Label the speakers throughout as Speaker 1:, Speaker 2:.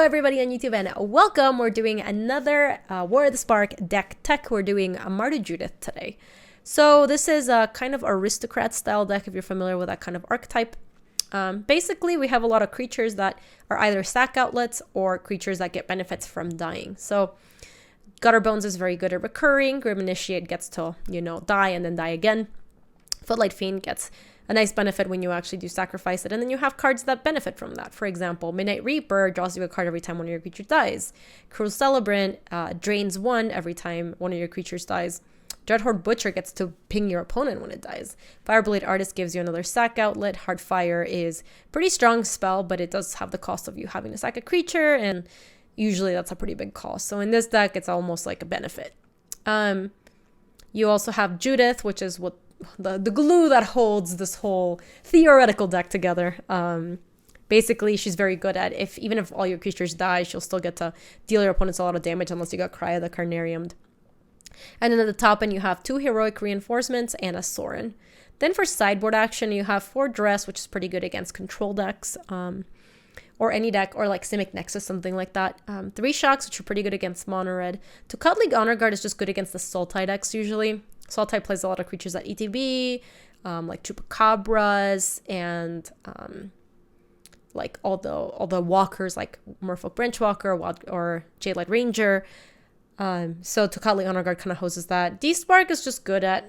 Speaker 1: Hello everybody on YouTube and welcome. We're doing another War of the Spark deck tech. We're doing a Mardu Judith today. So this is a kind of aristocrat style deck if you're familiar with that kind of archetype. Basically we have a lot of creatures that are either sack outlets or creatures that get benefits from dying. So Gutter Bones is very good at recurring. Grim Initiate gets to, die and then die again. Footlight Fiend gets a nice benefit when you actually do sacrifice it. And then you have cards that benefit from that. For example, Midnight Reaper draws you a card every time one of your creatures dies. Cruel Celebrant drains one every time one of your creatures dies. Dreadhorde Butcher gets to ping your opponent when it dies. Fireblade Artist gives you another sack outlet. Heartfire is pretty strong spell, but it does have the cost of you having to sack a creature, and usually that's a pretty big cost. So in this deck, it's almost like a benefit. You also have Judith, which is what the glue that holds this whole theoretical deck together. Basically, she's very good at even if all your creatures die, she'll still get to deal your opponents a lot of damage unless you got Cryo the Carnarium. And then at the top end, you have 2 Heroic Reinforcements and a Sorin. Then for sideboard action, you have 4 Dress, which is pretty good against control decks, or any deck, or like Simic Nexus, something like that. 3 Shocks, which are pretty good against Mono Red. Tukat League Honor Guard is just good against the Sultai decks usually. Sultai plays a lot of creatures at ETB, like Chupacabras, and like all the walkers like Merfolk Branchwalker or Jadelight Ranger. So Tukat League Honor Guard kind of hoses that. D-Spark is just good at,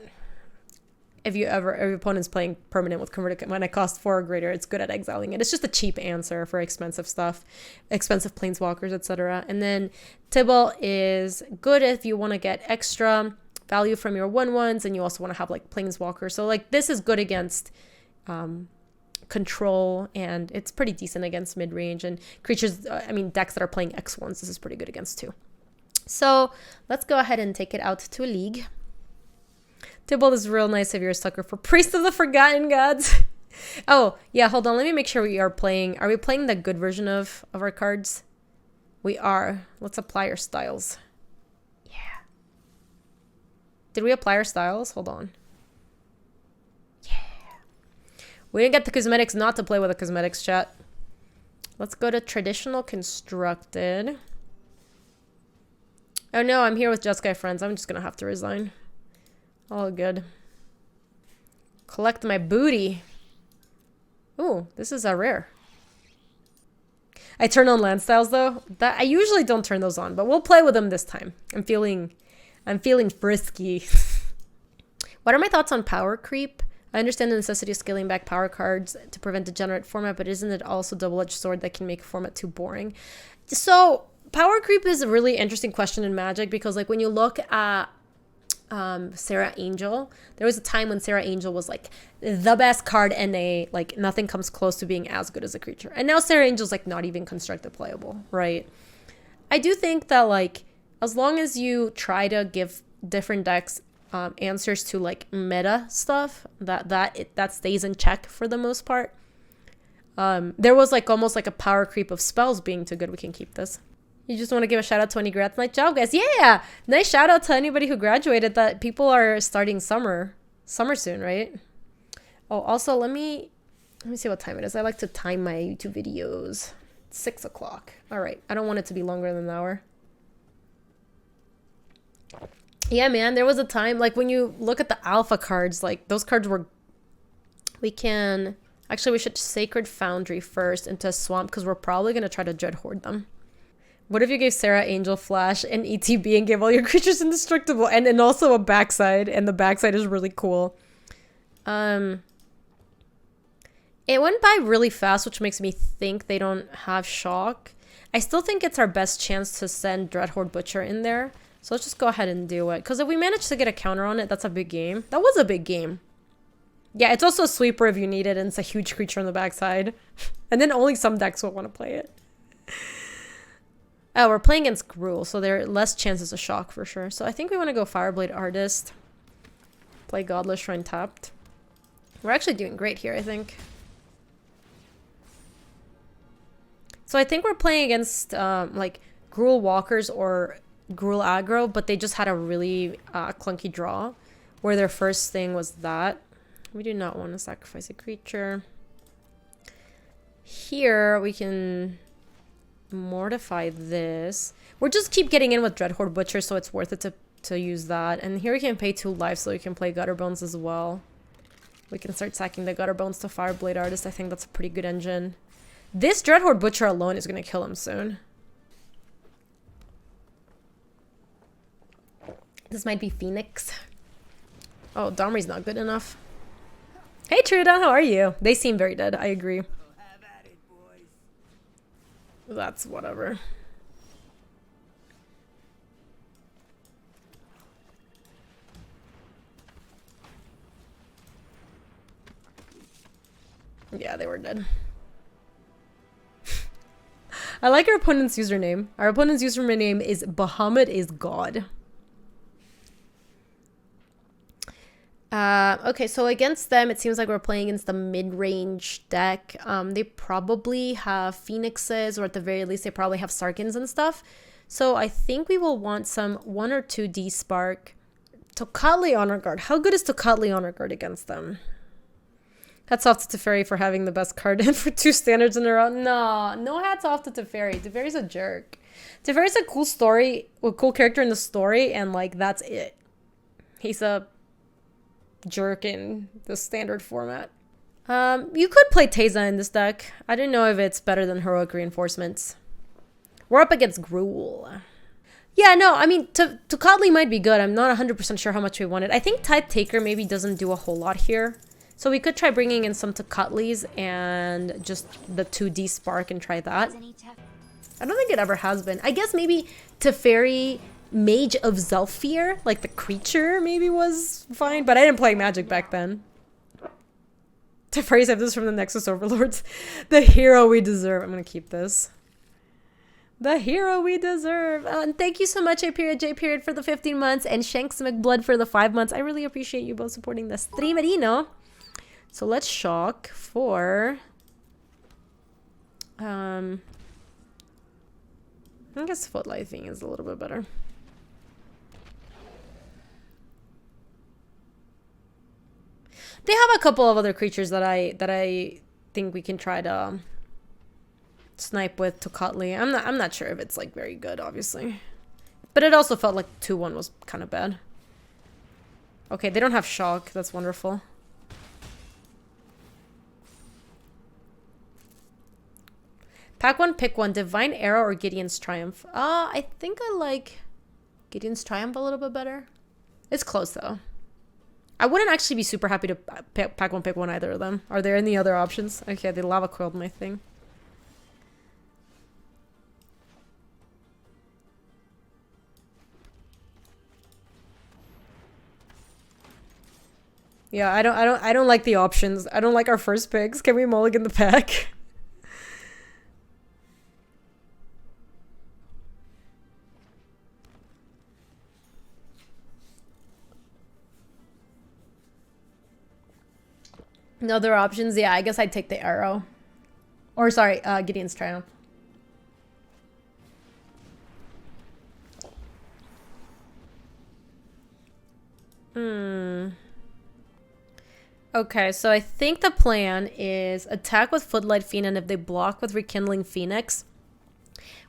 Speaker 1: if your opponent's playing permanent with converted when it costs 4 or greater, it's good at exiling it. It's just a cheap answer for expensive stuff, expensive planeswalkers, etc. And then Tibble is good if you want to get extra value from your 1/1s, and you also want to have like planeswalker. So like this is good against control, and it's pretty decent against mid-range and creatures. Decks that are playing X1s, this is pretty good against too. So let's go ahead and take it out to a league. Tibble is real nice if you're a sucker for Priest of the Forgotten Gods. Oh yeah, hold on, let me make sure we are playing. Are we playing the good version of our cards? We are. Let's apply our styles. Did we apply our styles? Hold on. Yeah. We didn't get the cosmetics not to play with the cosmetics, chat. Let's go to traditional constructed. Oh no, I'm here with Just Guy friends. I'm just gonna have to resign. All good. Collect my booty. Ooh, this is a rare. I turn on land styles though. I usually don't turn those on, but we'll play with them this time. I'm feeling frisky. What are my thoughts on power creep? I understand the necessity of scaling back power cards to prevent degenerate format, but isn't it also a double-edged sword that can make format too boring? So power creep is a really interesting question in Magic, because like when you look at Serra Angel, there was a time when Serra Angel was like the best card NA, like nothing comes close to being as good as a creature. And now Serra Angel's like not even constructed playable, right? I do think that like as long as you try to give different decks answers to like meta stuff, that stays in check for the most part. There was like almost like a power creep of spells being too good. We can keep this. You just want to give a shout out to any grads. Nice job, guys. Yeah, nice shout out to anybody who graduated. That people are starting summer soon, right? Oh, also let me see what time it is. I like to time my YouTube videos. 6 o'clock. All right, I don't want it to be longer than an hour. Yeah, man, there was a time, like, when you look at the alpha cards, like, those cards were... We should Sacred Foundry first into Swamp, because we're probably going to try to Dreadhorde them. What if you gave Serra Angel Flash and ETB and gave all your creatures indestructible, and also a backside, and the backside is really cool. It went by really fast, which makes me think they don't have Shock. I still think it's our best chance to send Dreadhorde Butcher in there. So let's just go ahead and do it. Because if we manage to get a counter on it, that's a big game. That was a big game. Yeah, it's also a sweeper if you need it, and it's a huge creature on the backside. And then only some decks will want to play it. Oh, we're playing against Gruul, so there are less chances of shock for sure. So I think we want to go Fireblade Artist. Play Godless Shrine tapped. We're actually doing great here, I think. So I think we're playing against like Gruul Walkers or Gruul aggro, but they just had a really clunky draw where their first thing was that. We do not want to sacrifice a creature. Here we can mortify this. We'll just keep getting in with Dreadhorde Butcher, so it's worth it to use that. And here we can pay 2 life, so we can play Gutterbones as well. We can start sacking the Gutterbones to Fireblade Artist. I think that's a pretty good engine. This Dreadhorde Butcher alone is going to kill him soon. This might be Phoenix. Oh, Domri's not good enough. Hey Truda, how are you? They seem very dead, I agree. That's whatever. Yeah, they were dead. I like our opponent's username. Our opponent's username is Bahamut is God. Okay, so against them, it seems like we're playing against the mid-range deck. They probably have Phoenixes, or at the very least, they probably have Sarkins and stuff. So I think we will want some 1 or 2 D-Spark. Tocatli Honor Guard. How good is Tocatli Honor Guard against them? Hats off to Teferi for having the best card in for 2 standards in a row. No hats off to Teferi. Teferi's a jerk. Teferi's a cool story, a cool character in the story, and like that's it. He's a jerk in the standard format. You could play Teza in this deck. I don't know if it's better than Heroic Reinforcements. We're up against Gruul. Yeah, no, I mean, Tocatli might be good. I'm not 100% sure how much we want it. I think Type Taker maybe doesn't do a whole lot here. So we could try bringing in some Tocatlis and just the 2D Spark and try that. I don't think it ever has been. I guess maybe Teferi Mage of Zelfir, like the creature, maybe was fine. But I didn't play Magic back then. Teferi said this from the Nexus Overlords. The hero we deserve. I'm going to keep this. The hero we deserve. And thank you so much, J period, for the 15 months. And Shanks McBlood for the 5 months. I really appreciate you both supporting the streamerino. So let's shock for... I guess Footlighting is a little bit better. They have a couple of other creatures that I think we can try to snipe with Tocatli. I'm not sure if it's like very good, obviously. But it also felt like 2-1 was kind of bad. Okay, they don't have shock. That's wonderful. Pack one, pick one. Divine Arrow or Gideon's Triumph. I think I like Gideon's Triumph a little bit better. It's close though. I wouldn't actually be super happy to pack one, pick one either of them. Are there any other options? Okay, they lava coiled my thing. Yeah, I don't like the options. I don't like our first picks. Can we mulligan the pack? No other options? Yeah, I guess I'd take the Arrow. Or sorry, Gideon's Triumph. Okay, so I think the plan is attack with Footlight Fiend, and if they block with Rekindling Phoenix,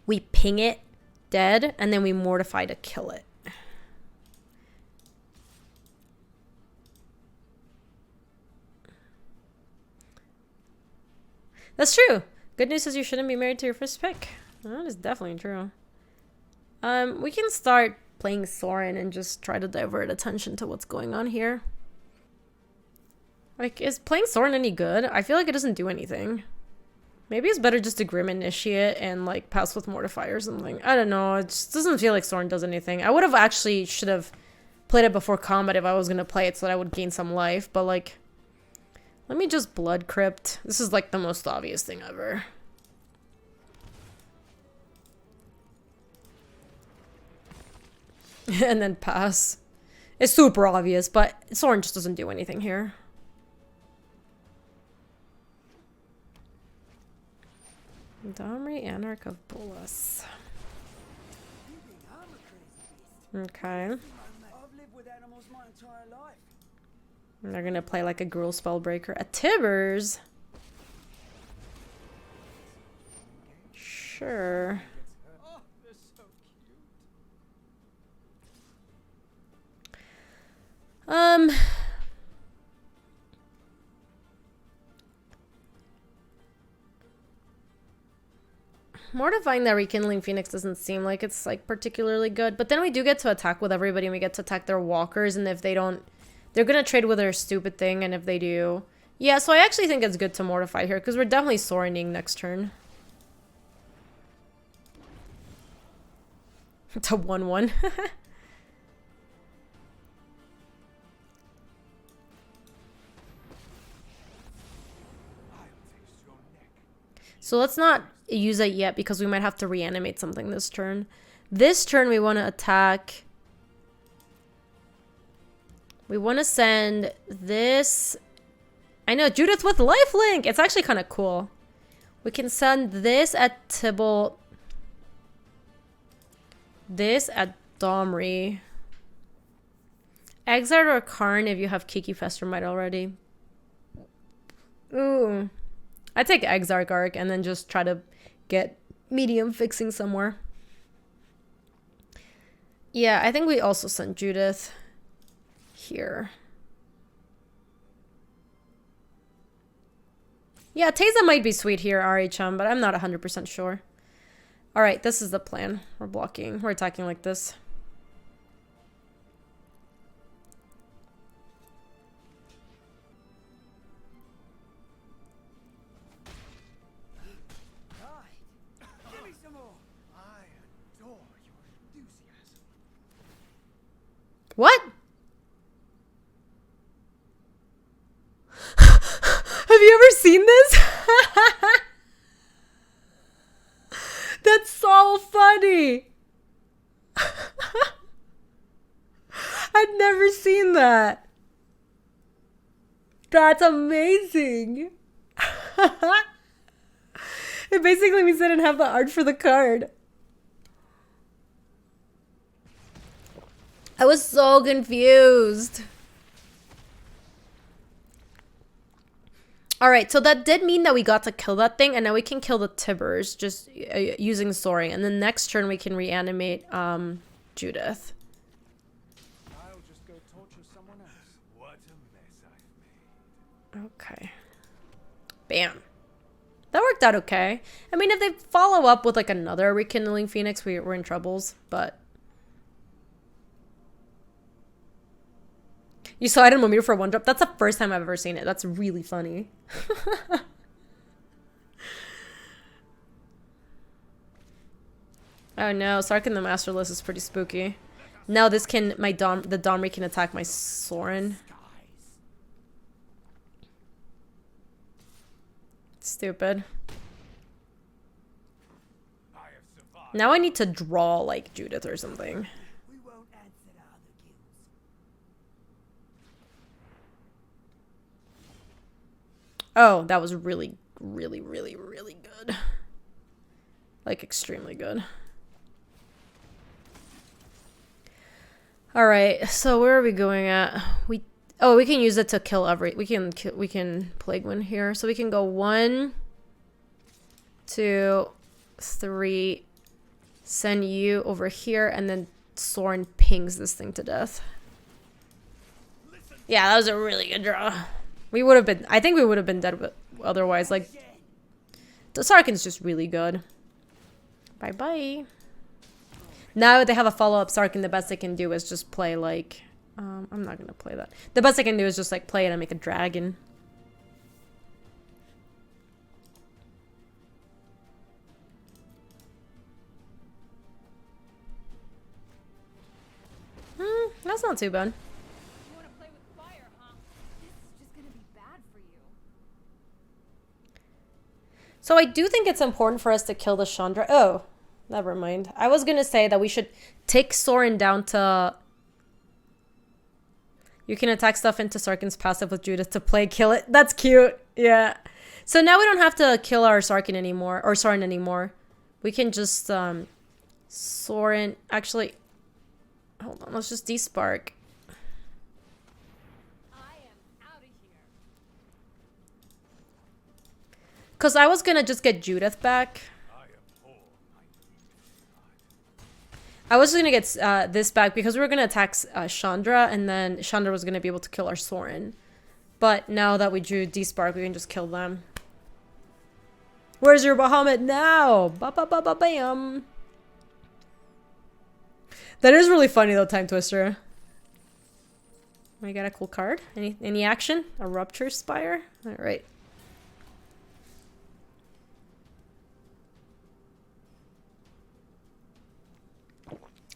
Speaker 1: we ping it dead, and then we mortify to kill it. That's true. Good news is you shouldn't be married to your first pick. That is definitely true. We can start playing Thorin and just try to divert attention to what's going on here. Like, is playing Thorin any good? I feel like it doesn't do anything. Maybe it's better just to Grim Initiate and, like, pass with Mortify or something. I don't know. It just doesn't feel like Thorin does anything. I would have actually should have played it before combat if I was going to play it so that I would gain some life. But, like, let me just Blood Crypt. This is, like, the most obvious thing ever. And then pass. It's super obvious, but Thorin just doesn't do anything here. Domri, Anarch of Bolas. Okay. And they're gonna play like a Gruul Spellbreaker. A Tibbers? Sure. Mortifying that Rekindling Phoenix doesn't seem like it's like particularly good, but then we do get to attack with everybody and we get to attack their walkers, and if they don't, they're gonna trade with their stupid thing, and if they do, yeah, so I actually think it's good to Mortify here because we're definitely Sorening next turn. It's a 1/1. So let's not use it yet because we might have to reanimate something this turn. This turn we want to attack. We want to send this. I know, Judith with lifelink. It's actually kind of cool. We can send this at Tybalt. This at Domri. Exile or Karn if you have Kiki Festermite already. Ooh. I take Exarch Arc and then just try to get medium fixing somewhere. Yeah, I think we also sent Judith here. Yeah, Teza might be sweet here, RHM, but I'm not 100% sure. Alright, this is the plan. We're blocking. We're attacking like this. What? Have you ever seen this? That's so funny. I'd never seen that. That's amazing. It basically means I didn't have the art for the card. I was so confused. Alright, so that did mean that we got to kill that thing, and now we can kill the Tibbers just using Soaring. And then next turn we can reanimate Judith.
Speaker 2: I'll just go torture someone else. What a mess I've made.
Speaker 1: Okay. Bam. That worked out okay. I mean, if they follow up with like another Rekindling Phoenix, we're in troubles, but... You saw it in Mometer for 1-drop? That's the first time I've ever seen it. That's really funny. Oh no, Sarkhan the Masterless is pretty spooky. Now this can, the Domri can attack my Sorin. Stupid. Now I need to draw like Judith or something. Oh, that was really, really, really, really good. Like, extremely good. Alright, so where are we going at? We can use it to kill we can Plague Wind here. So we can go 1, 2, 3, send you over here, and then Sorin pings this thing to death. Yeah, that was a really good draw. We would have been, I think we would have been dead but otherwise. Like, the Sarkhan's just really good. Bye-bye. Now they have a follow-up Sarkhan, the best they can do is just play like, I'm not gonna play that. The best I can do is just like play it and make a dragon. That's not too bad. So I do think it's important for us to kill the Chandra. Oh, never mind. I was gonna say that we should take Sorin down to... You can attack stuff into Sarkhan's passive with Judith to kill it. That's cute. Yeah. So now we don't have to kill our Sarkhan anymore, or Sorin anymore. We can just Sorin. Actually, hold on. Let's just despark. Because I was going to just get Judith back. I was gonna get this back because we were gonna attack Chandra, and then Chandra was gonna be able to kill our Sorin. But now that we drew D-Spark, we can just kill them. Where's your Bahamut now? Ba-ba-ba-ba-bam. That is really funny though, Time Twister. We got a cool card. Any action? A Rupture Spire? Alright.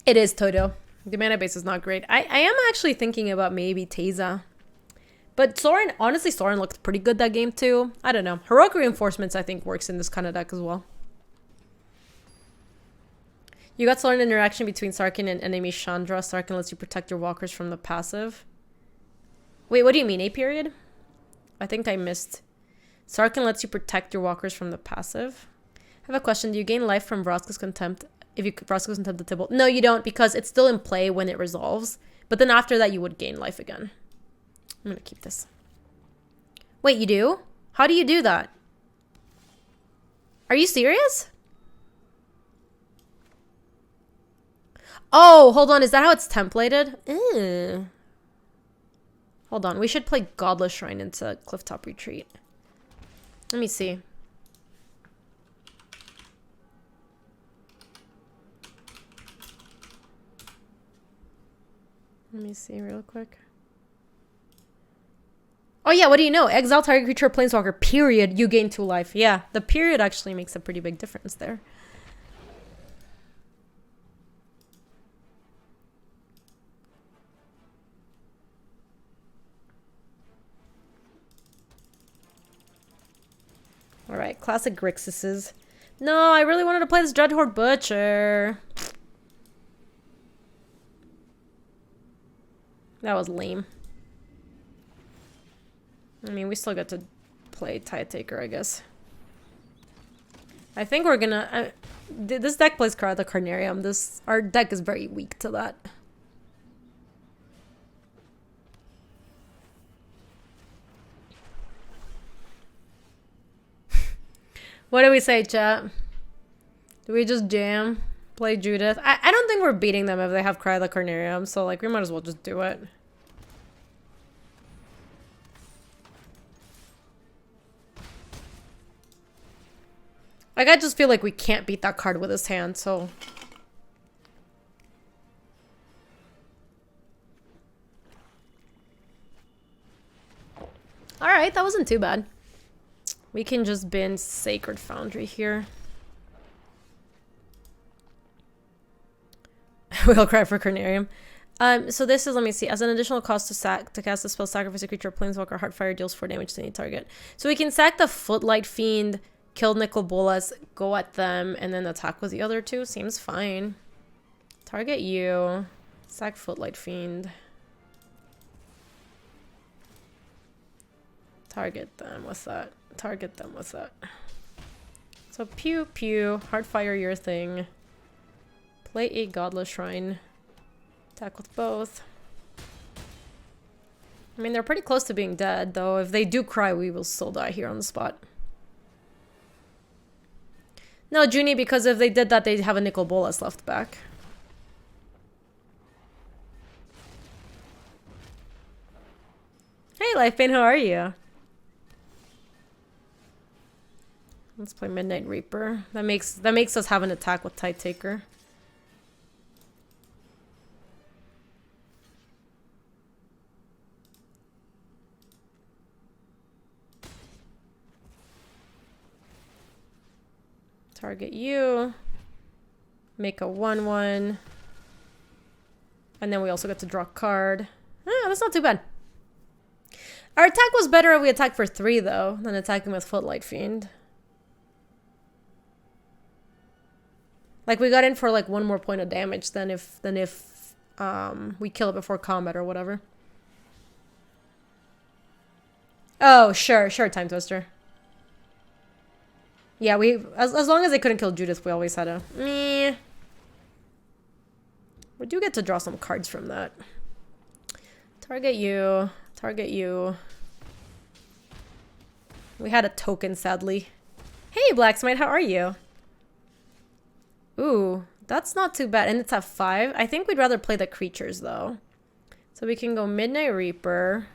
Speaker 1: It is Toto. The mana base is not great. I am actually thinking about maybe Teyza. But Sorin, honestly, Sorin looked pretty good that game too. I don't know. Heroic Reinforcements, I think, works in this kind of deck as well. You got Sorin interaction between Sarkhan and enemy Chandra. Sarkhan lets you protect your walkers from the passive. Wait, what do you mean? A period? I think I missed. Sarkhan lets you protect your walkers from the passive. I have a question. Do you gain life from Vraska's Contempt if you Vraska's Contempt the Tibble? No, you don't, because it's still in play when it resolves. But then after that, you would gain life again. I'm gonna keep this. Wait, you do? How do you do that? Are you serious? Oh, hold on. Is that how it's templated? Hold on. We should play Godless Shrine into Clifftop Retreat. Let me see. Let me see real quick. Oh yeah, what do you know? Exile target creature or planeswalker, period. You gain 2 life. Yeah, the period actually makes a pretty big difference there. Alright, classic Grixis's. No, I really wanted to play this Dreadhorde Butcher. That was lame. I mean, we still get to play Tide Taker, I guess. I think we're gonna... this deck plays the Carnarium. Our deck is very weak to that. What do we say, chat? Do we just jam? Play Judith? I don't think we're beating them if they have Cry the Carnarium, so like we might as well just do it. Like, I just feel like we can't beat that card with his hand, so... Alright, that wasn't too bad. We can just bin Sacred Foundry here. We'll cry for Carnarium. So this is, let me see, as an additional cost to cast a spell, sacrifice a creature, Planeswalker, Heartfire, deals 4 damage to any target. So we can sack the Footlight Fiend, kill Nicol Bolas, go at them, and then attack with the other 2. Seems fine. Target you. Sack Footlight Fiend. Target them with that. Target them with that. So pew pew. Heartfire your thing. Play a Godless Shrine. Attack with both. I mean, they're pretty close to being dead, though. If they do cry, we will still die here on the spot. No, Junie, because if they did that, they'd have a Nicol Bolas left back. Hey, Lifebane, how are you? Let's play Midnight Reaper. That makes us have an attack with Tide Taker. Target you. Make a 1/1. And then we also get to draw a card. That's not too bad. Our attack was better if we attacked for 3, though, than attacking with Footlight Fiend. Like, we got in for, like, 1 more point of damage than if we kill it before combat or whatever. Oh, sure, Time Twister. Yeah, as long as they couldn't kill Judith, we always had a... Meh. We do get to draw some cards from that. Target you. Target you. We had a token, sadly. Hey, Blacksmite, how are you? Ooh, That's not too bad. And it's at 5. I think we'd rather play the creatures, though. So we can go Midnight Reaper,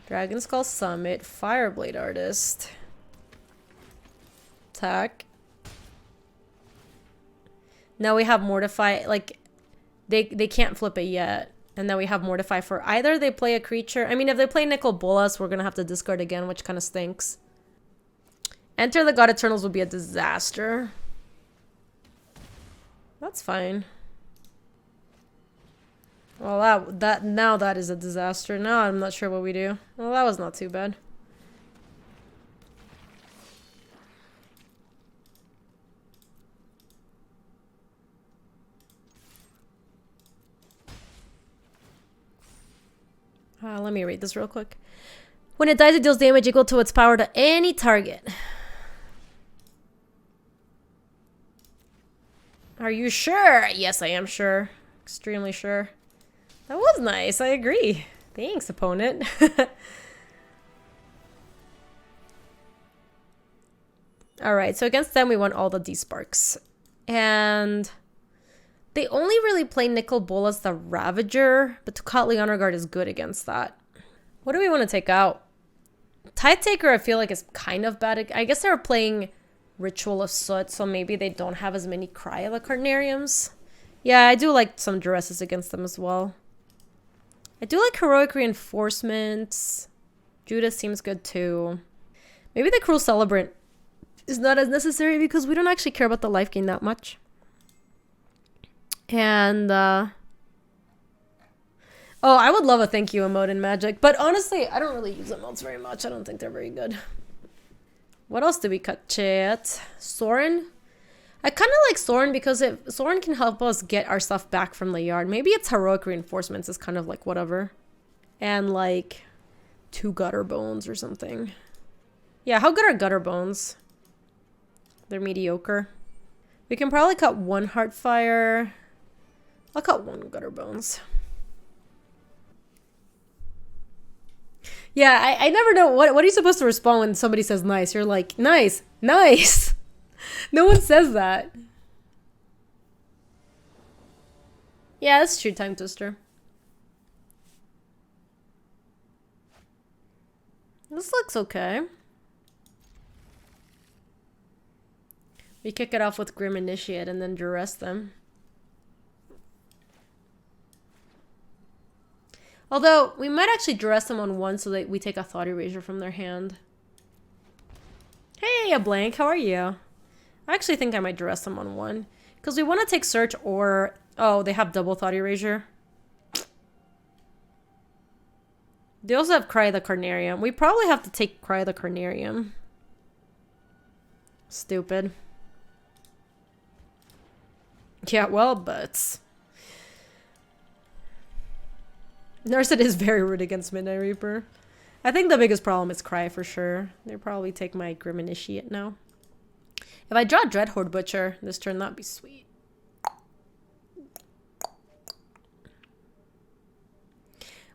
Speaker 1: Dragon Skull Summit, Fireblade Artist. Attack. Now we have Mortify. Like, they can't flip it yet. And then we have Mortify for either they play a creature. I mean, if they play Nicol Bolas, we're going to have to discard again, which kind of stinks. Enter the God Eternals would be a disaster. That's fine. Well, that is a disaster. Now I'm not sure what we do. Well, that was not too bad. Let me read this real quick. When it dies, it deals damage equal to its power to any target. Are you sure? Yes, I am sure. Extremely sure. That was nice. I agree. Thanks, opponent. Alright, so against them, we want all the D-Sparks. And they only really play Nicol Bolas the Ravager, but Tocatli Honor Guard is good against that. What do we want to take out? Tide Taker, I feel like, is kind of bad. I guess they were playing Ritual of Soot, so maybe they don't have as many Cry of the Carnariums. Yeah, I do like some Duresses against them as well. I do like Heroic Reinforcements. Judith seems good too. Maybe the Cruel Celebrant is not as necessary because we don't actually care about the life gain that much. And, oh, I would love a thank you emote in Magic, but honestly, I don't really use emotes very much. I don't think they're very good. What else did we cut, chat? Sorin? I kind of like Sorin because Sorin can help us get our stuff back from the yard. Maybe it's Heroic Reinforcements is kind of like whatever. And like 2 Gutter Bones or something. Yeah, how good are Gutter Bones? They're mediocre. We can probably cut 1 Heartfire. I'll cut 1 Gutter Bones. Yeah, I never know. What are you supposed to respond when somebody says nice? You're like, nice, nice. No one says that. Yeah, that's true, Time Twister. This looks okay. We kick it off with Grim Initiate and then duress them. Although, we might actually duress them on 1 so that we take a Thought Erasure from their hand. Hey, a blank, how are you? I actually think I might duress them on 1. Because we want to take Search or... Oh, they have double Thought Erasure. They also have Cry of the Carnarium. We probably have to take Cry of the Carnarium. Stupid. Yeah, well, but... Narset is very rude against Midnight Reaper. I think the biggest problem is Cry for sure. They'll probably take my Grim Initiate now. If I draw Dreadhorde Butcher this turn, that'd be sweet.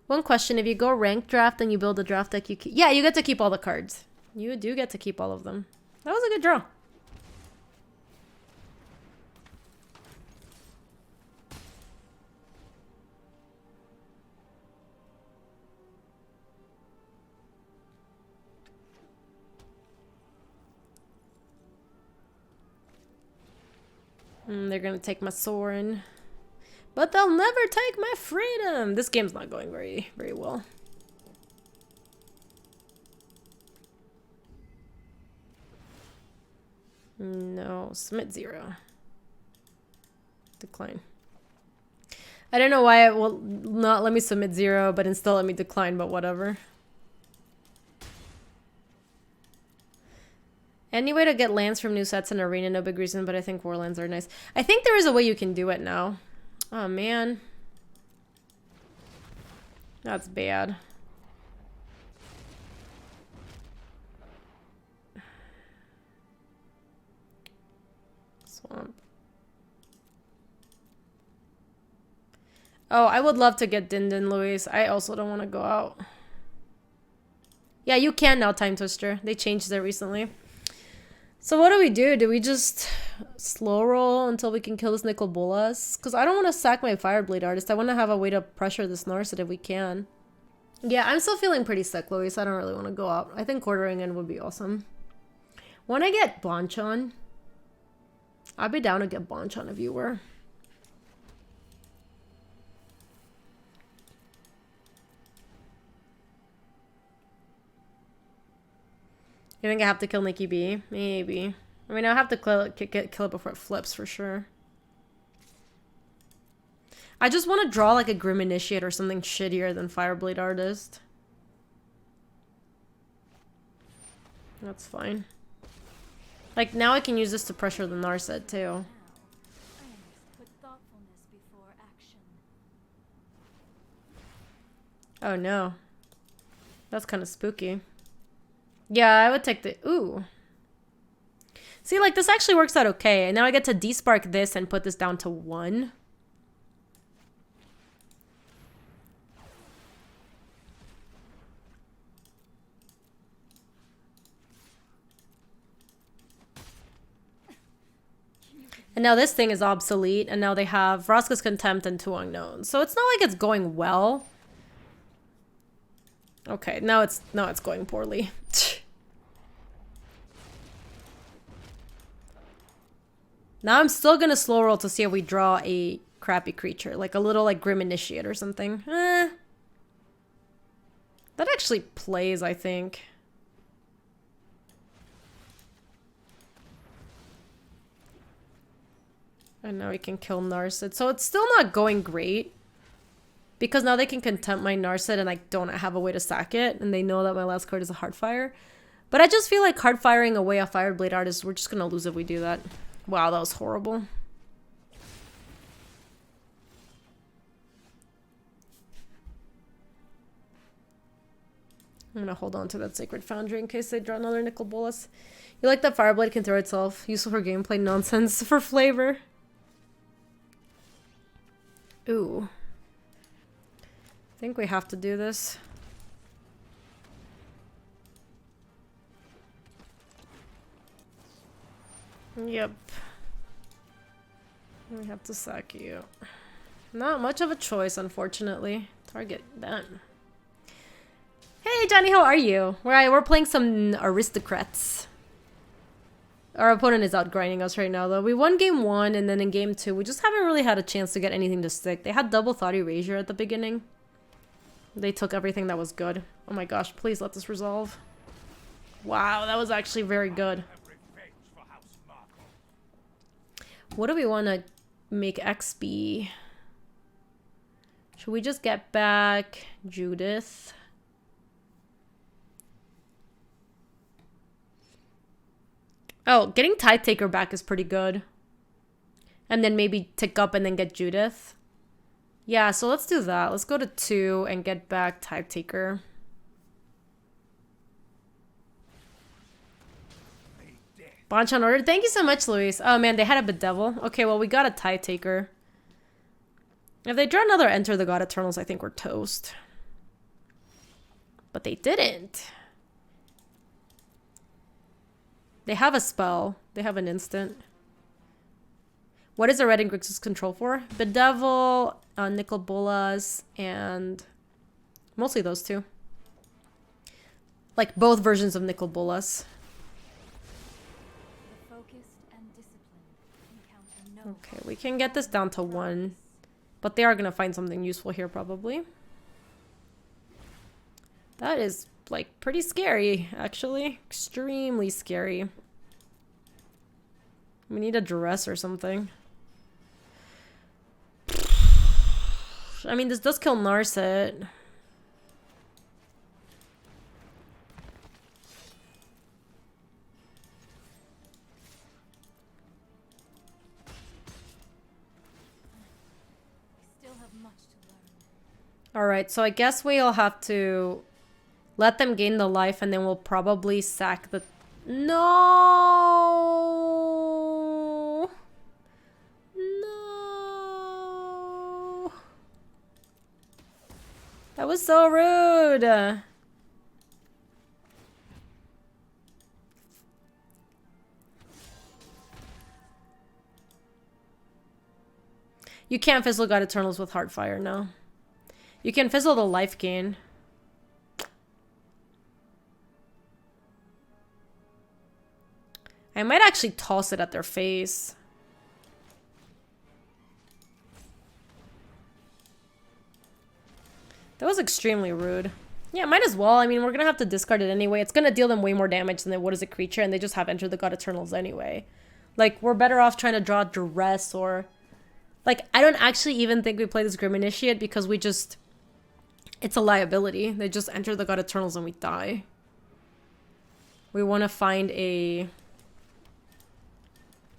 Speaker 1: One question, if you go rank draft and you build a draft deck, you get to keep all the cards. You do get to keep all of them. That was a good draw. They're gonna take my Sorin. But they'll never take my freedom! This game's not going very, very well. No, submit 0. Decline. I don't know why it will not let me submit 0, but instead let me decline, but whatever. Any way to get lands from new sets in Arena, no big reason, but I think war lands are nice. I think there is a way you can do it now. Oh, man. That's bad. Swamp. Oh, I would love to get Din Din, Luis. I also don't want to go out. Yeah, you can now, Time Twister. They changed it recently. So what do we do? Do we just slow roll until we can kill this Nicol Bolas? Because I don't want to sack my Fireblade Artist. I want to have a way to pressure this Narset if we can. Yeah, I'm still feeling pretty sick, Louise. I don't really want to go out. I think quartering in would be awesome. When I get Bonchon, I'd be down to get Bonchon if you were. You think I have to kill Nikki B? Maybe. I mean, I'll have to kill it before it flips for sure. I just want to draw like a Grim Initiate or something shittier than Fireblade Artist. That's fine. Like, now I can use this to pressure the Narset too. Oh no. That's kind of spooky. Yeah, I would take the... Ooh. See, like, this actually works out okay. And now I get to despark this and put this down to 1. And now this thing is obsolete. And now they have Vraska's Contempt and 2 Unknowns. So it's not like it's going well. Okay, now it's going poorly. Now I'm still gonna slow roll to see if we draw a crappy creature. Like a little like Grim Initiate or something. That actually plays, I think. And now we can kill Narset. So it's still not going great. Because now they can contempt my Narset and I don't have a way to sack it. And they know that my last card is a Heartfire. But I just feel like hard-firing away a Fireblade Artist, we're just gonna lose if we do that. Wow, that was horrible. I'm gonna hold on to that Sacred Foundry in case they draw another Nicol Bolas. You like that Fireblade can throw itself? Useful for gameplay, nonsense for flavor. Ooh. I think we have to do this. Yep. We have to sack you. Not much of a choice, unfortunately. Target done. Hey, Johnny, how are you? We're playing some Aristocrats. Our opponent is out grinding us right now, though. We won game 1, and then in game 2, we just haven't really had a chance to get anything to stick. They had double Thought Erasure at the beginning. They took everything that was good. Oh my gosh, please let this resolve. Wow, that was actually very good. What do we want to make X be? Should we just get back Judith? Oh, getting Tide Taker back is pretty good. And then maybe tick up and then get Judith. Yeah, so let's do that. Let's go to 2 and get back Tide Taker. Bonchon ordered. Thank you so much, Luis. Oh man, they had a Bedevil. Okay, well, we got a Tide Taker. If they draw another Enter the God Eternals, I think we're toast. But they didn't. They have a spell. They have an instant. What is a red and Grixis control for? Bedevil, Nicol Bolas, and mostly those two. Like both versions of Nicol Bolas. Okay, we can get this down to 1. But they are going to find something useful here, probably. That is, like, pretty scary, actually. Extremely scary. We need a duress or something. I mean, this does kill Narset. Alright, so I guess we'll have to let them gain the life and then we'll probably sack the... No! No! That was so rude! You can't fizzle God Eternals with Heartfire, no. You can fizzle the life gain. I might actually toss it at their face. That was extremely rude. Yeah, might as well. I mean, we're going to have to discard it anyway. It's going to deal them way more damage than what is a creature, and they just have Enter the God Eternals anyway. Like, we're better off trying to draw Duress or... Like, I don't actually even think we play this Grim Initiate because we just... It's a liability. They just Enter the God Eternals and we die. We want to find a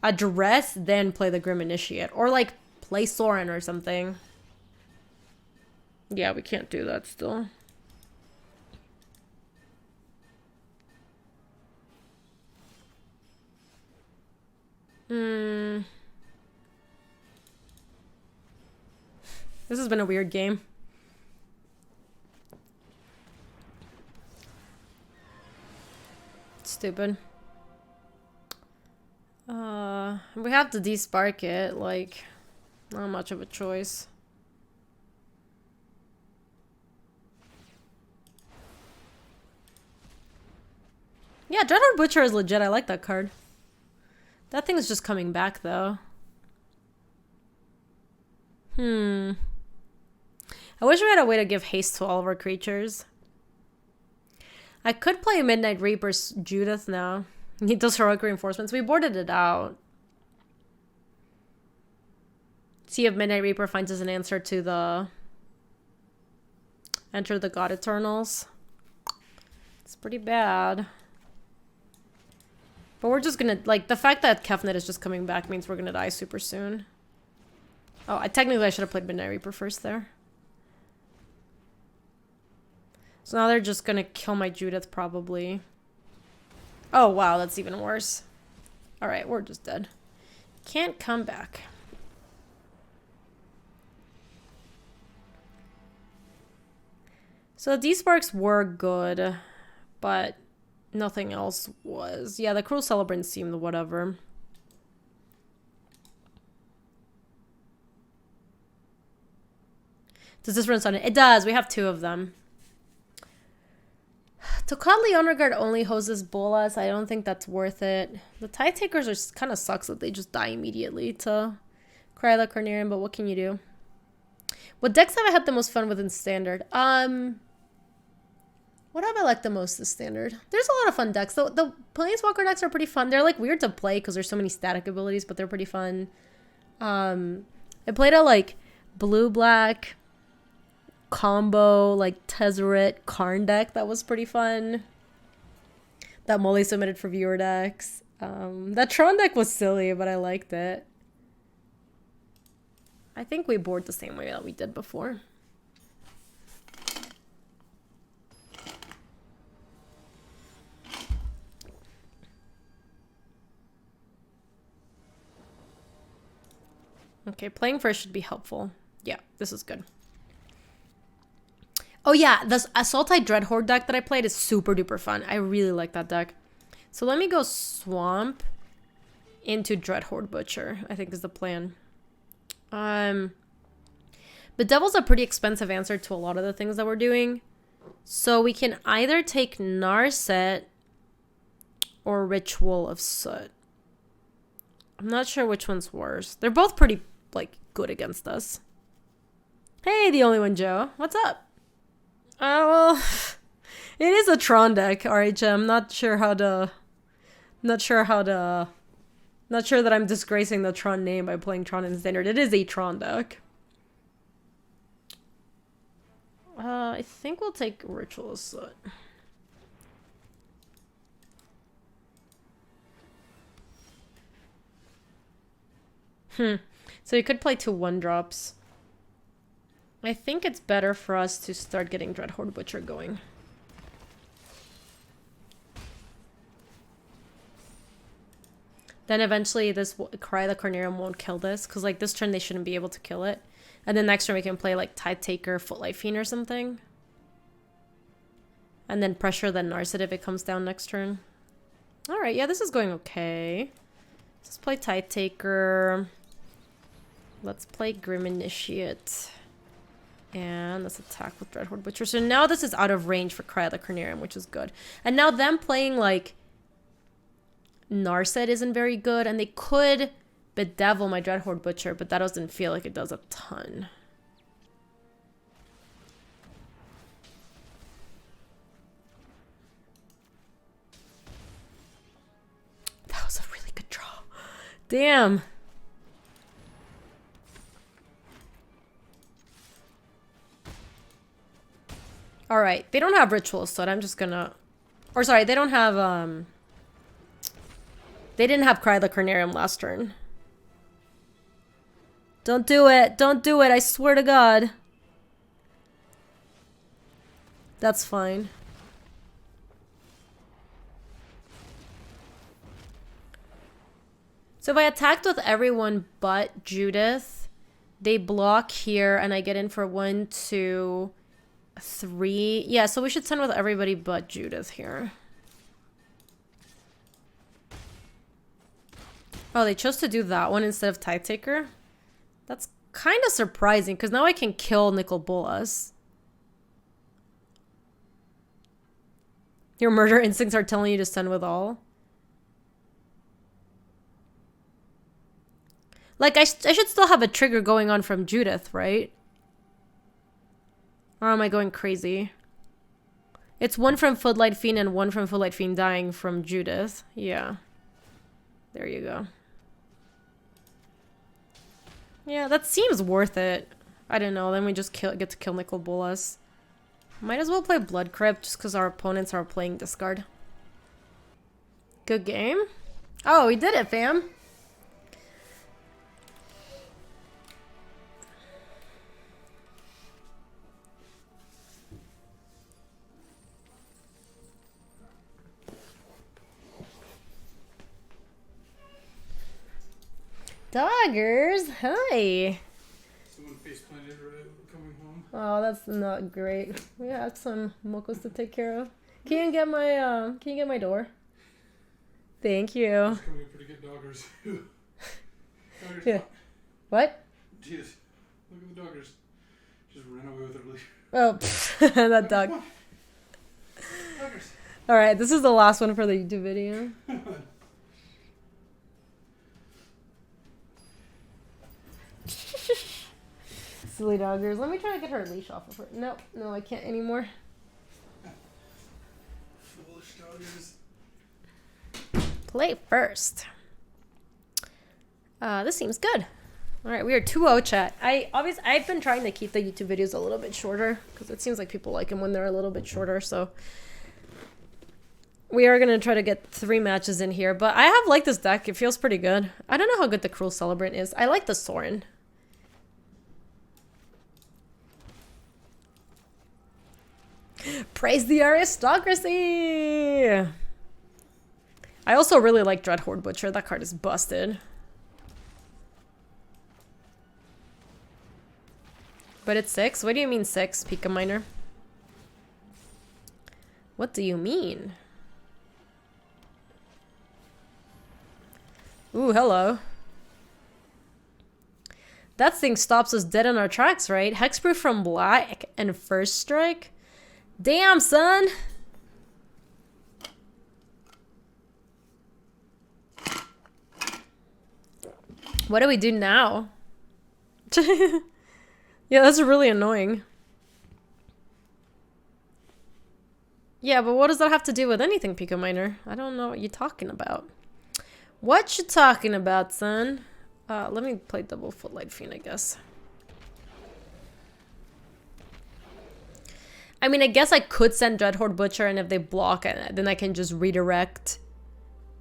Speaker 1: Duress, then play the Grim Initiate. Or, like, play Sorin or something. Yeah, we can't do that still. This has been a weird game. Stupid. We have to despark it, like, not much of a choice. Yeah, Dreadhorde Butcher is legit. I like that card. That thing is just coming back, though. I wish we had a way to give haste to all of our creatures. I could play Midnight Reaper's Judith now. He does heroic reinforcements. We boarded it out. See if Midnight Reaper finds us an answer to the... Enter the God Eternals. It's pretty bad. But we're just gonna... Like, the fact that Kefnet is just coming back means we're gonna die super soon. Oh, technically I should have played Midnight Reaper first there. So now they're just gonna kill my Judith, probably. Oh, wow, that's even worse. Alright, we're just dead. Can't come back. So these sparks were good, but nothing else was. Yeah, the Cruel Celebrant seemed whatever. Does this run on it? It does. We have 2 of them. Tocatli Honor Guard only hoses Bolas. I don't think that's worth it. The Tide Takers are kind of sucks that they just die immediately to Cry the Carnarium, but what can you do? What decks have I had the most fun with in Standard? What have I liked the most in Standard? There's a lot of fun decks. The Planeswalker decks are pretty fun. They're like weird to play because there's so many static abilities, but they're pretty fun. I played a like blue-black combo like Tezzeret Karn deck that was pretty fun. That Molly submitted for viewer decks. That Tron deck was silly, but I liked it. I think we board the same way that we did before. Okay, playing first should be helpful. Yeah, this is good. Oh yeah, this Assaultite Dreadhorde deck that I played is super duper fun. I really like that deck. So let me go Swamp into Dreadhorde Butcher, I think is the plan. Bedevil's a pretty expensive answer to a lot of the things that we're doing. So we can either take Narset or Ritual of Soot. I'm not sure which one's worse. They're both pretty, like, good against us. Hey, the only one, Joe. What's up? Well, it is a Tron deck, RHM. Not sure that I'm disgracing the Tron name by playing Tron in Standard. It is a Tron deck. I think we'll take Ritual of Soot. So you could play 2 1-drops. I think it's better for us to start getting Dreadhorde Butcher going. Then eventually this Cry the Carnarium won't kill this, because like this turn they shouldn't be able to kill it. And then next turn we can play like Tide Taker, Footlight Fiend or something. And then pressure the Narset if it comes down next turn. Alright, yeah, this is going okay. Let's play Tide Taker. Let's play Grim Initiate. And let's attack with Dreadhorde Butcher. So now this is out of range for Cry of the Carnarium, which is good. And now them playing like Narset isn't very good. And they could bedevil my Dreadhorde Butcher, but that doesn't feel like it does a ton. That was a really good draw. Damn. All right, they don't have rituals, so I'm just gonna, or sorry, they don't have, they didn't have Cry the Carnarium last turn. Don't do it, don't do it, I swear to God. That's fine. So if I attacked with everyone but Judith, they block here and I get in for 1, 2, 3. Yeah, so we should send with everybody but Judith here. Oh, they chose to do that one instead of Tide Taker? That's kind of surprising, because now I can kill Nicol Bolas. Your murder instincts are telling you to send with all? Like, I should still have a trigger going on from Judith, right? Or am I going crazy? It's 1 from Footlight Fiend and 1 from Footlight Fiend dying from Judith. Yeah. There you go. Yeah, that seems worth it. I don't know. Then we just get to kill Nicol Bolas. Might as well play Blood Crypt just because our opponents are playing discard. Good game. Oh, we did it, fam. Doggers, hi.
Speaker 2: Someone face planted coming home.
Speaker 1: Oh, that's not great. We have some mokos to take care of. Can you get my door? Thank you.
Speaker 2: It's coming in pretty good doggers. Doggers.
Speaker 1: Yeah. What?
Speaker 2: Jesus. Look at the doggers. Just ran away with it.
Speaker 1: Oh, that dog.
Speaker 2: Doggers.
Speaker 1: All right, this is the last one for the YouTube video. Silly doggers. Let me try to get her leash off of her. No, no, I can't anymore.
Speaker 2: Foolish doggers.
Speaker 1: Play first. This seems good. All right, we are 2-0 chat. I've been trying to keep the YouTube videos a little bit shorter because it seems like people like them when they're a little bit shorter. So we are gonna try to get 3 matches in here. But I have liked this deck. It feels pretty good. I don't know how good the Cruel Celebrant is. I like the Sorin. Praise the aristocracy! I also really like Dreadhorde Butcher. That card is busted. But it's 6? What do you mean 6, Pika Miner? What do you mean? Ooh, hello. That thing stops us dead in our tracks, right? Hexproof from Black and First Strike? Damn, son! What do we do now? Yeah, that's really annoying. Yeah, but what does that have to do with anything, Pico Miner? I don't know what you're talking about. What you talking about, son? Let me play double Footlight Fiend, I guess. I mean, I guess I could send Dreadhorde Butcher, and if they block it, then I can just redirect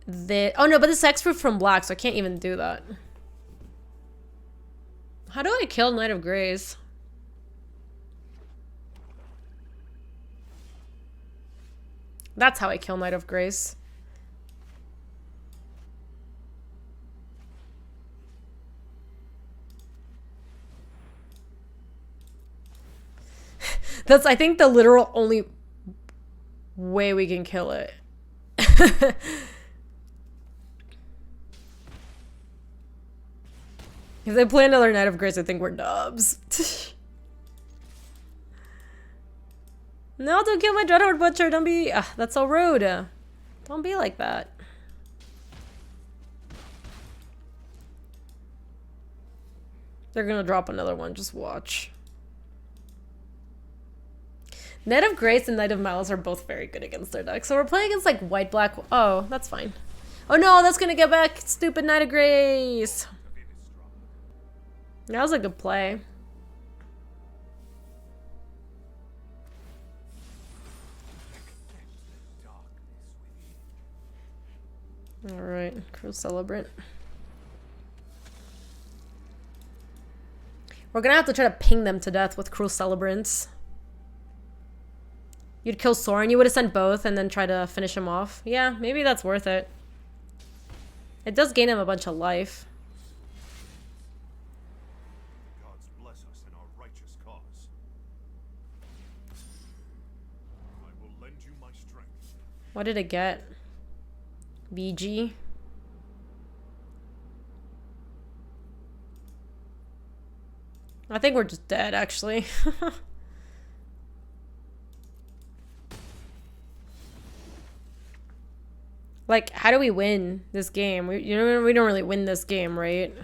Speaker 1: the... Oh, no, but it's hexproof from Black, so I can't even do that. How do I kill Knight of Greys? That's how I kill Knight of Greys. That's, I think, the literal only way we can kill it. If they play another Knight of Grace, I think we're dubs. No, don't kill my Dreadhorde Butcher. Don't be... that's so rude. Don't be like that. They're gonna drop another one. Just watch. Knight of Grace and Knight of Malice are both very good against their deck. So we're playing against like white-black. Oh, that's fine. Oh no, that's gonna get back. Stupid Knight of Grace. That was a good play. Alright, Cruel Celebrant. We're gonna have to try to ping them to death with Cruel Celebrants. You'd kill Soren, you would have sent both and then try to finish him off. Yeah, maybe that's worth it. It does gain him a bunch of life.
Speaker 2: Gods bless us in our righteous cause. I will lend you my strength.
Speaker 1: What did it get? VG? I think we're just dead, actually. Like, how do we win this game? We don't really win this game, right?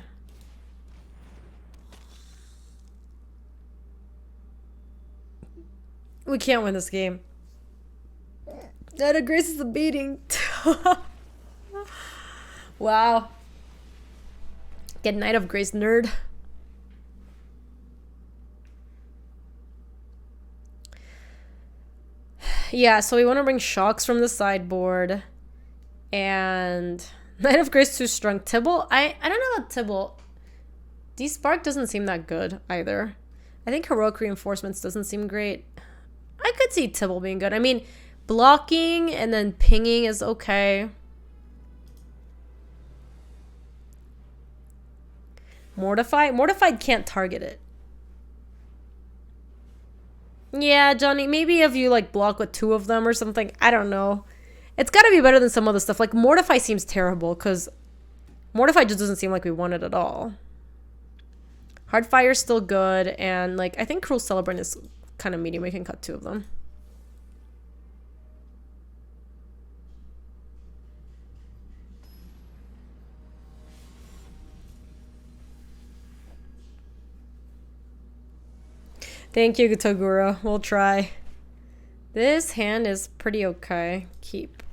Speaker 1: We can't win this game. Knight of Grace is a beating. Wow. Get Knight of Grace, nerd. Yeah, so we want to bring Shocks from the sideboard. And Knight of Grace too strong. Tibble? I don't know about Tibble. D-Spark doesn't seem that good either. I think Heroic Reinforcements doesn't seem great. I could see Tibble being good. I mean, blocking and then pinging is okay. Mortify? Mortified can't target it. Yeah, Johnny, maybe if you like block with 2 of them or something. I don't know. It's got to be better than some other stuff. Like, Mortify seems terrible because Mortify just doesn't seem like we want it at all. Hardfire's still good. And, like, I think Cruel Celebrant is kind of medium. We can cut 2 of them. Thank you, Toguro. We'll try. This hand is pretty okay. Keep.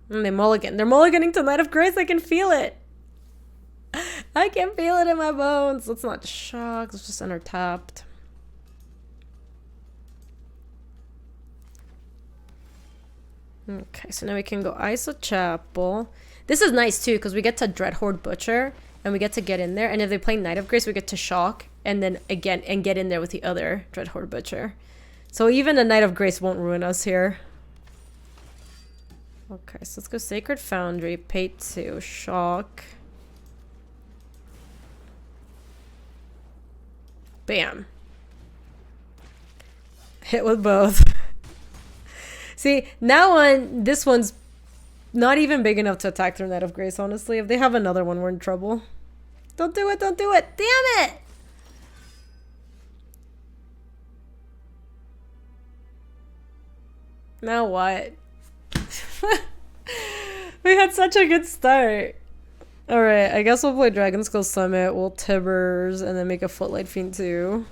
Speaker 1: And they mulligan. They're mulliganing to Knight of Grace. I can feel it. I can feel it in my bones. Let's not shock. Let's just enter tapped. Okay, so now we can go ISO Chapel. This is nice too, because we get to Dreadhorde Butcher and we get to get in there. And if they play Knight of Grace, we get to shock and then again and get in there with the other Dreadhorde Butcher. So even a Knight of Grace won't ruin us here. Okay, so let's go Sacred Foundry, pay 2, shock. Bam. Hit with both. See, now this one's not even big enough to attack their Knight of Grace, honestly. If they have another one, we're in trouble. Don't do it, don't do it. Damn it! Now what? We had such a good start. Alright, I guess we'll play Dragon Skull Summit, we'll Tibbers, and then make a Footlight Fiend too.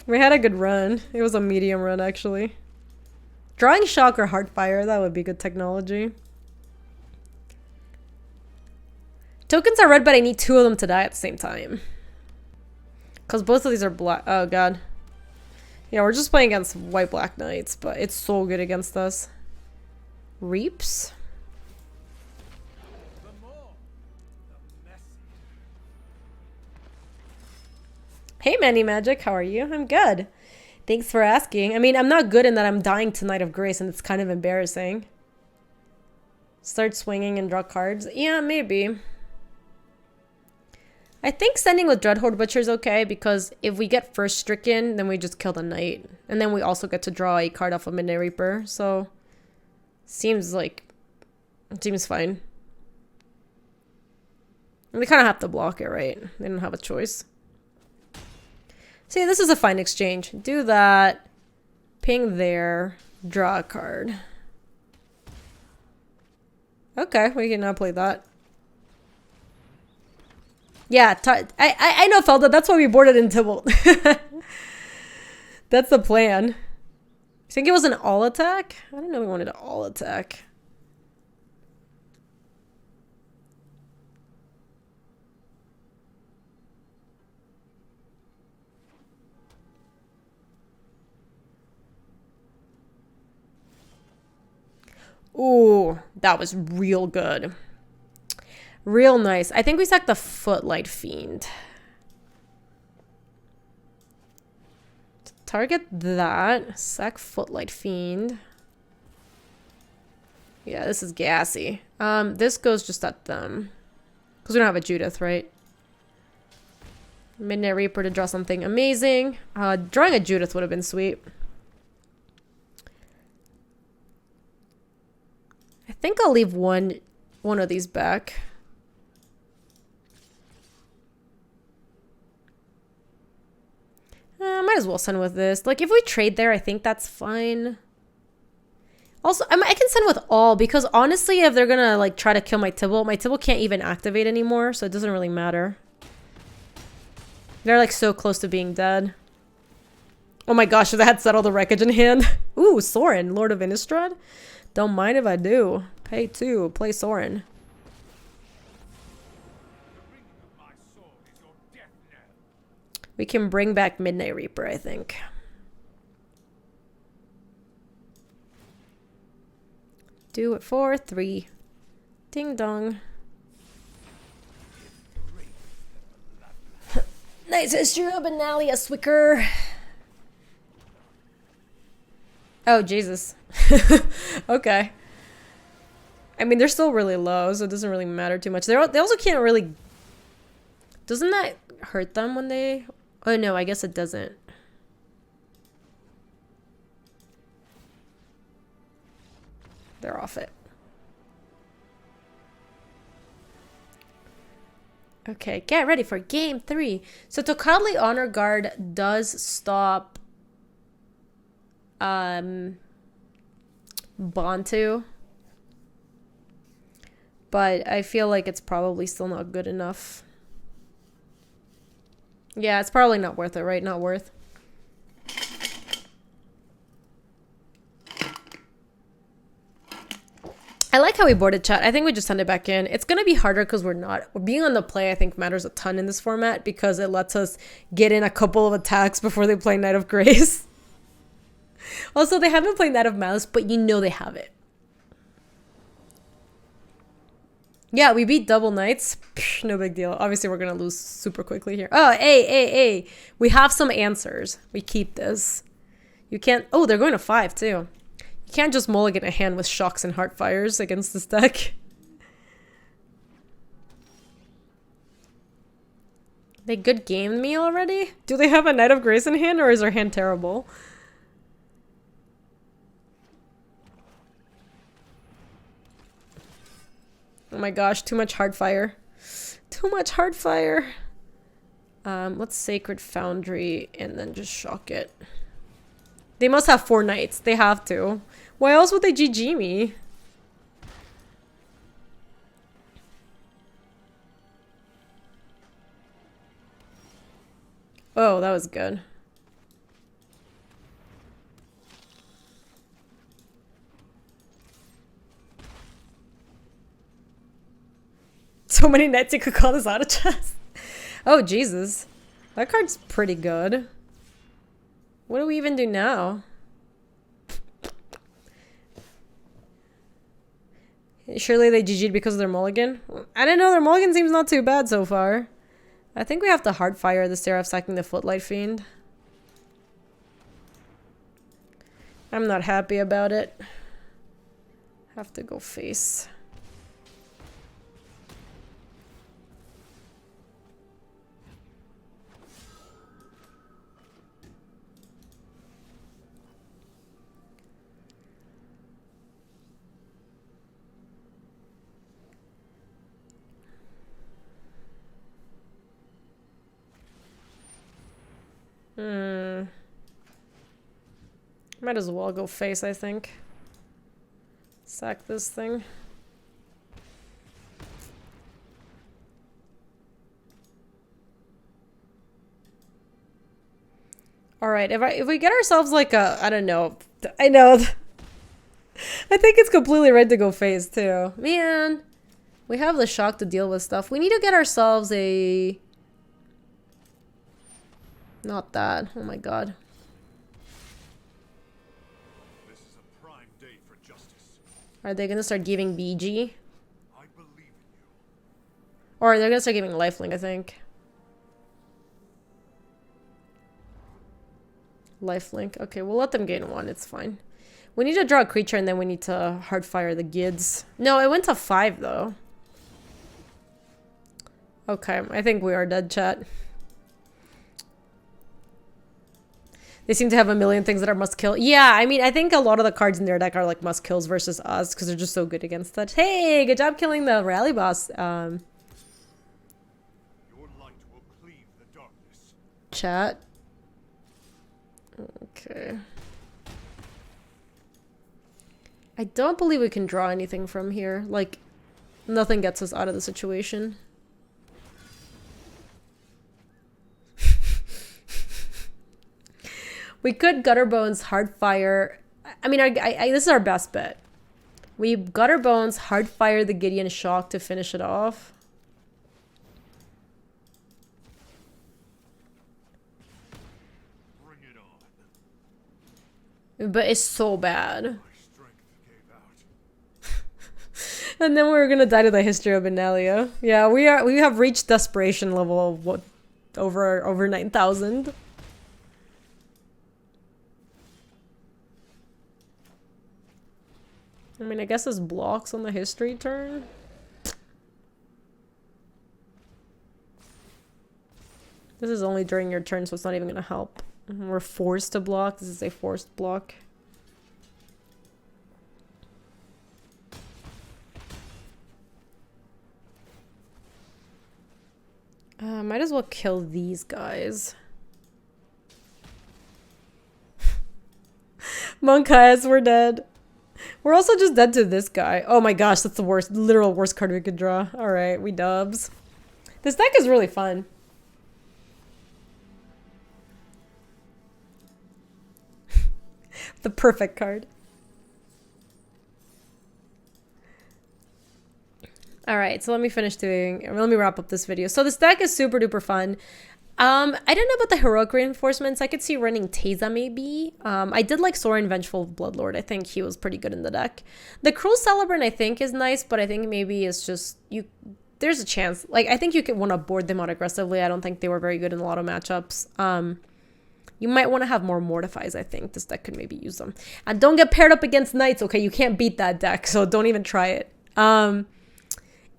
Speaker 1: We had a good run. It was a medium run, actually. Drawing Shock or Heartfire, that would be good technology. Tokens are red, but I need 2 of them to die at the same time. Because both of these are black. Oh, God. Yeah, we're just playing against white-black knights, but it's so good against us. Reaps? Hey, Manny Magic, how are you? I'm good. Thanks for asking. I mean, I'm not good in that I'm dying to Knight of Grace, and it's kind of embarrassing. Start swinging and draw cards? Yeah, maybe. I think sending with Dreadhorde Butcher is okay, because if we get first stricken, then we just kill the knight. And then we also get to draw a card off of Midnight Reaper, so Seems fine. And they kind of have to block it, right? They don't have a choice. See, this is a fine exchange. Do that. Ping there. Draw a card. Okay, we can now play that. Yeah, I know, Felda. That's why we boarded in Tybalt. That's the plan. You think it was an all attack? I didn't know we wanted an all attack. Ooh, that was real good. Real nice. I think we sacked the Footlight Fiend. Target that. Sack Footlight Fiend. Yeah, this is gassy. This goes just at them. Because we don't have a Judith, right? Midnight Reaper to draw something amazing. Drawing a Judith would have been sweet. I think I'll leave one of these back. Might as well send with this. Like, if we trade there, I think that's fine. Also, I can send with all, because honestly, if they're gonna, like, try to kill my Tybalt can't even activate anymore, so it doesn't really matter. They're, like, so close to being dead. Oh my gosh, if they had settled the wreckage in hand. Ooh, Sorin, Lord of Innistrad. Don't mind if I do. Pay 2, play Sorin. We can bring back Midnight Reaper, I think. Do it for 3. Ding dong. Nice history of Benalia Swicker. Oh, Jesus. Okay. I mean, they're still really low, so it doesn't really matter too much. They also can't really... Doesn't that hurt them when they... Oh, no, I guess it doesn't. They're off it. Okay, get ready for game 3. So Tocatli Honor Guard does stop Bantu. But I feel like it's probably still not good enough. Yeah, it's probably not worth it, right? Not worth. I like how we boarded chat. I think we just send it back in. It's going to be harder because being on the play, I think, matters a ton in this format because it lets us get in a couple of attacks before they play Knight of Grace. Also, they haven't played Knight of Malice, but you know they have it. Yeah, we beat double knights. Psh, no big deal. Obviously, we're going to lose super quickly here. Oh, hey. We have some answers. We keep this. You can't... Oh, they're going to 5, too. You can't just mulligan a hand with Shocks and Heartfires against this deck. They good gamed me already? Do they have a Knight of Grace in hand, or is their hand terrible? Oh my gosh, too much Heartfire. Too much Heartfire. Let's Sacred Foundry and then just shock it. They must have 4 knights. They have to. Why else would they GG me? Oh, that was good. So many knights you could call this out of chest. Oh, Jesus. That card's pretty good. What do we even do now? Surely they GG'd because of their mulligan? I didn't know their mulligan seems not too bad so far. I think we have to Heartfire the Seraph sacking the Footlight Fiend. I'm not happy about it. Have to go face. Might as well go face, I think. Sack this thing. Alright, if we get ourselves like a, I don't know. I know. I think it's completely right to go face too. Man. We have the shock to deal with stuff. We need to get ourselves a... Not that. Oh my god.
Speaker 2: This is a prime day for justice.
Speaker 1: Are they gonna start giving BG?
Speaker 2: I believe in you.
Speaker 1: Or they're gonna start giving lifelink, I think. Lifelink. Okay, we'll let them gain 1. It's fine. We need to draw a creature and then we need to hardfire the Gids. No, it went to 5 though. Okay, I think we are dead, chat. They seem to have a million things that are must kill. Yeah, I mean, I think a lot of the cards in their deck are like must kills versus us because they're just so good against that. Hey, good job killing the rally boss.
Speaker 2: Your light will cleave the darkness.
Speaker 1: Chat. Okay. I don't believe we can draw anything from here. Like, nothing gets us out of the situation. We could Gutter Bones, Hardfire. I mean, this is our best bet. We Gutter Bones, Hardfire the Gideon Shock to finish it off.
Speaker 2: Bring it on.
Speaker 1: But it's so bad.
Speaker 2: My strength gave out.
Speaker 1: And then we're gonna die to the history of Benalia. Yeah, we have reached desperation level of what, over 9,000. I mean, I guess it's blocks on the history turn. This is only during your turn, so it's not even gonna help. We're forced to block. This is a forced block. Might as well kill these guys. Monk-eyes, we're dead. We're also just dead to this guy. Oh my gosh, that's the worst, literal worst card we could draw. Alright, we dubs. This deck is really fun. The perfect card. Alright, so let me wrap up this video. So this deck is super duper fun. I don't know about the heroic reinforcements. I could see running Teza maybe. I did like Sorin Vengeful Bloodlord. I think he was pretty good in the deck. The Cruel Celebrant I think is nice, but I think maybe it's just there's a chance. Like I think you could want to board them out aggressively. I don't think they were very good in a lot of matchups. You might want to have more Mortifies, I think. This deck could maybe use them. And don't get paired up against Knights, okay? You can't beat that deck, so don't even try it.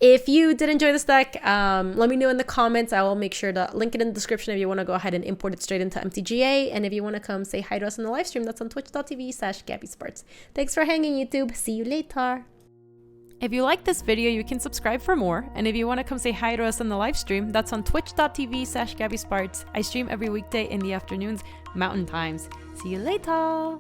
Speaker 1: If you did enjoy this deck, let me know in the comments. I will make sure to link it in the description if you want to go ahead and import it straight into MTGA. And if you want to come say hi to us in the live stream, that's on twitch.tv/GabySpartz. Thanks for hanging, YouTube. See you later. If you like this video, you can subscribe for more. And if you want to come say hi to us in the live stream, that's on twitch.tv/GabySpartz. I stream every weekday in the afternoons, Mountain Times. See you later.